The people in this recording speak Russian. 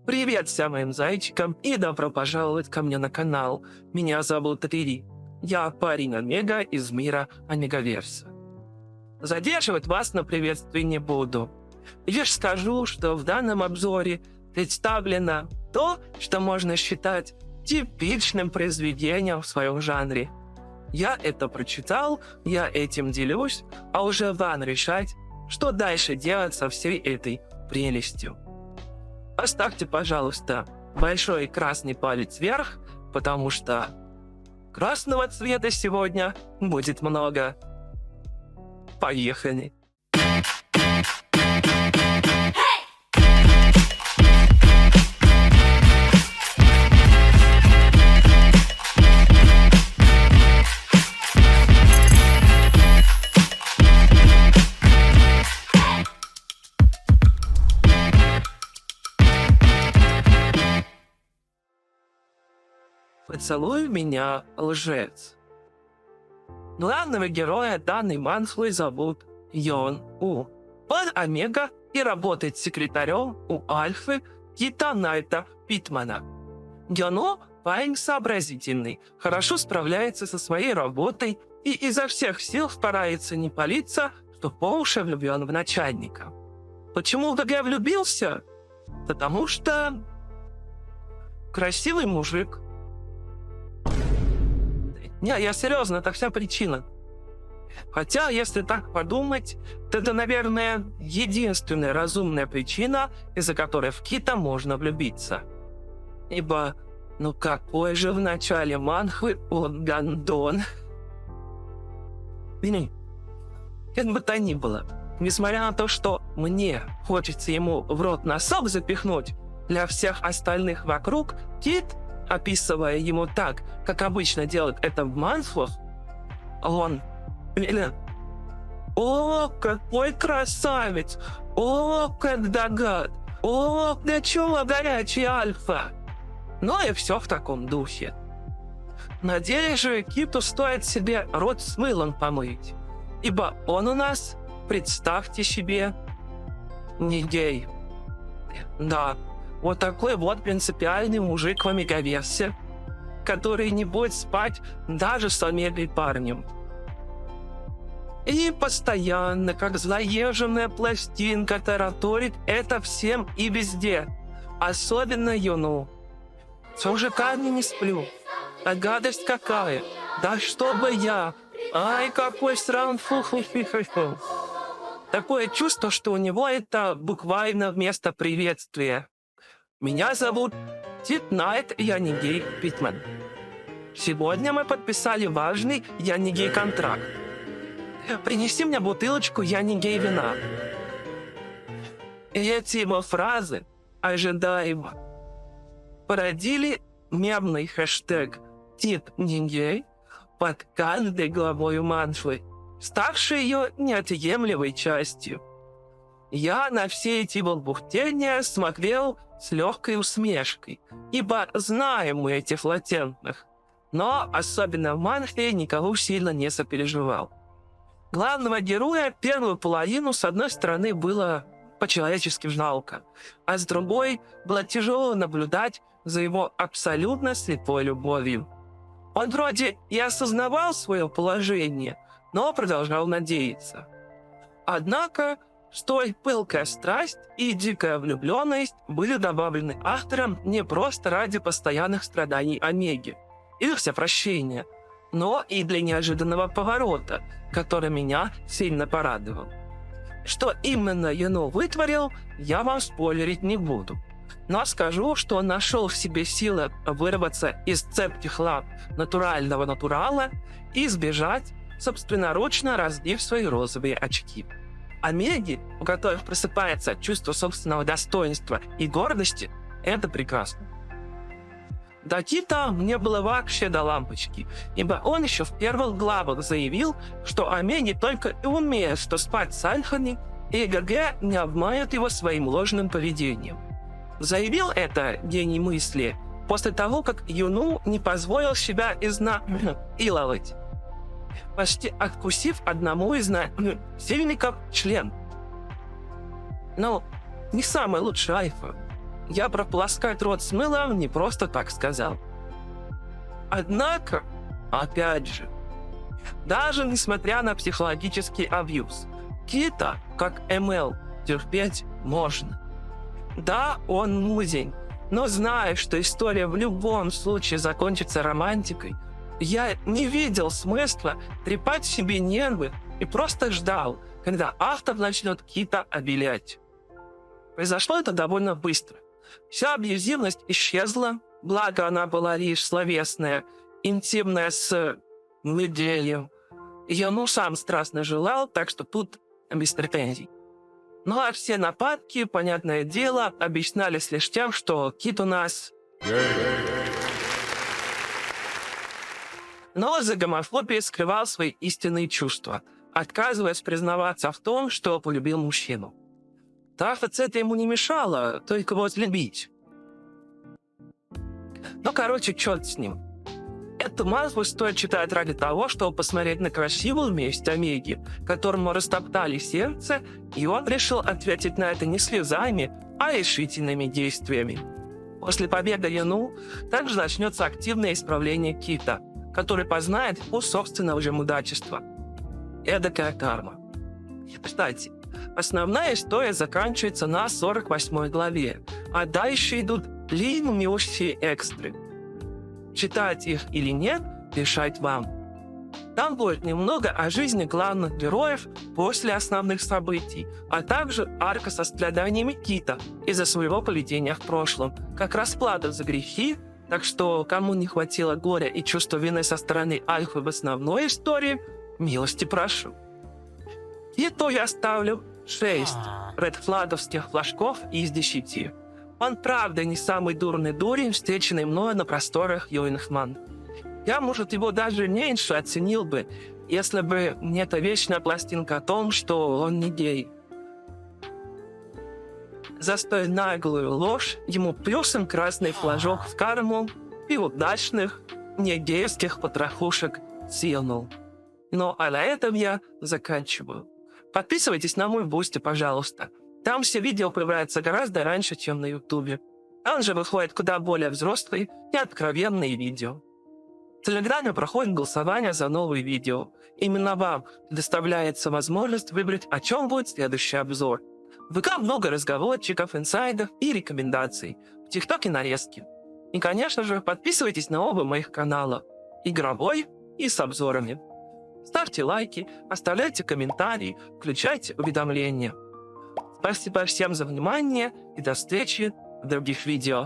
Привет всем моим зайчикам и добро пожаловать ко мне на канал. Меня зовут Рири. Я парень Омега из мира Омегаверса. Задерживать вас на приветствии не буду. Лишь скажу, что в данном обзоре представлено то, что можно считать типичным произведением в своем жанре. Я это прочитал, я этим делюсь, а уже вам решать, что дальше делать со всей этой прелестью. Поставьте, пожалуйста, большой красный палец вверх, потому что красного цвета сегодня будет много. Поехали! «Поцелуй меня, лжец». Главного героя данной манхвы зовут Йон У. Он Омега и работает секретарем у Альфы Кита Найта Питмана. Йон У парень сообразительный, хорошо справляется со своей работой и изо всех сил старается не палиться, что по уши влюблен в начальника. Почему я влюбился? Потому что красивый мужик. Не, я серьезно, это вся причина. Хотя, если так подумать, то это, наверное, единственная разумная причина, из-за которой в Кита можно влюбиться. Ибо, ну какой же в начале манхвы он гандон. Как бы то ни было, несмотря на то, что мне хочется ему в рот носок запихнуть, для всех остальных вокруг Кит, описывая ему так, как обычно делает это в манхвах, он... О, какой красавец! О, как догад! О, для чего горячий альфа! Ну и все в таком духе. На деле же Киту стоит себе рот с мылом помыть, ибо он у нас, представьте себе, не гей. Да, вот такой вот принципиальный мужик в Омегаверсе, который не будет спать даже с Омегой парнем. И постоянно, как заезженная пластинка, тараторит это всем и везде. Особенно Юну. С мужиками не сплю. А гадость какая. Да чтобы я. Ай, какой срам. Фу-фу-фу-фу. Такое чувство, что у него это буквально вместо приветствия. Меня зовут Кит Найт Янигей Питман. Сегодня мы подписали важный Янигей контракт. Принеси мне бутылочку Янигей вина. И эти его фразы ожидаемо породили мемный хэштег Кит Нигей под каждой главой манхвы, ставшей ее неотъемлемой частью. Я на все эти болбухтения смотрел с легкой усмешкой, ибо знаем мы этих латентных, но особенно в манхве никого сильно не сопереживал. Главного героя первую половину с одной стороны было по-человечески жалко, а с другой было тяжело наблюдать за его абсолютно слепой любовью. Он вроде и осознавал свое положение, но продолжал надеяться. Однако столь пылкая страсть и дикая влюбленность были добавлены автором не просто ради постоянных страданий Омеги или всепрощения, но и для неожиданного поворота, который меня сильно порадовал. Что именно Юну вытворил, я вам спойлерить не буду, но скажу, что он нашел в себе силы вырваться из цепких лап натурального натурала и сбежать, собственноручно разбив свои розовые очки. Омеги, у которых просыпается чувство собственного достоинства и гордости, это прекрасно. До Кита мне было вообще до лампочки, ибо он еще в первых главах заявил, что Омеги только и умеют что спать с альфами, и ГГ не обманет его своим ложным поведением. Заявил это гений мысли после того, как Юну не позволил себя изнасиловать, почти откусив одному из насильников член. Ну, не самый лучший альфа. Я прополоскать рот с мылом не просто так сказал. Однако, опять же, даже несмотря на психологический абьюз, Кита, как МЛ, терпеть можно. Да, он музень, но зная, что история в любом случае закончится романтикой, я не видел смысла трепать себе нервы и просто ждал, когда автор начнет Кита обелять. Произошло это довольно быстро. Вся абьюзивность исчезла, благо она была лишь словесная, интимная с Лиделью. Я сам страстно желал, так что тут без претензий. Ну а все нападки, понятное дело, объяснялись лишь тем, что Кит у нас... Но за гомофобией скрывал свои истинные чувства, отказываясь признаваться в том, что полюбил мужчину. Так-то это ему не мешало, только вот любить. Ну, короче, черт с ним. Эту мангу стоит читать ради того, чтобы посмотреть на красивую месть Омеги, которому растоптали сердце, и он решил ответить на это не слезами, а решительными действиями. После победы Яну также начнется активное исправление Кита, который познает вкус собственного же мудачества. Эдакая карма. Кстати, основная история заканчивается на 48 главе, а дальше идут длиннющие экстры. Читать их или нет, решать вам. Там будет немного о жизни главных героев после основных событий, а также арка со страданиями Кита из-за своего поведения в прошлом, как расплата за грехи, так что кому не хватило горя и чувства вины со стороны Альфы в основной истории, милости прошу. Киту я ставлю 6 редфладовских флажков из 10. Он правда не самый дурный дурень, встреченный мною на просторах юных ман. Я, может, его даже меньше оценил бы, если бы не эта вечная пластинка о том, что он не гей. За столь наглую ложь ему плюсом красный флажок в карму и удачных, не гейских потрохушек силнул. Ну, а на этом я заканчиваю. Подписывайтесь на мой бусти, пожалуйста. Там все видео появляются гораздо раньше, чем на Ютубе. Там же выходят куда более взрослые и откровенные видео. В Телеграме проходит голосование за новые видео. Именно вам предоставляется возможность выбрать, о чем будет следующий обзор. В ВК много разговорчиков, инсайдов и рекомендаций. В ТикТоке нарезки. И, конечно же, подписывайтесь на оба моих канала. Игровой и с обзорами. Ставьте лайки, оставляйте комментарии, включайте уведомления. Спасибо всем за внимание и до встречи в других видео.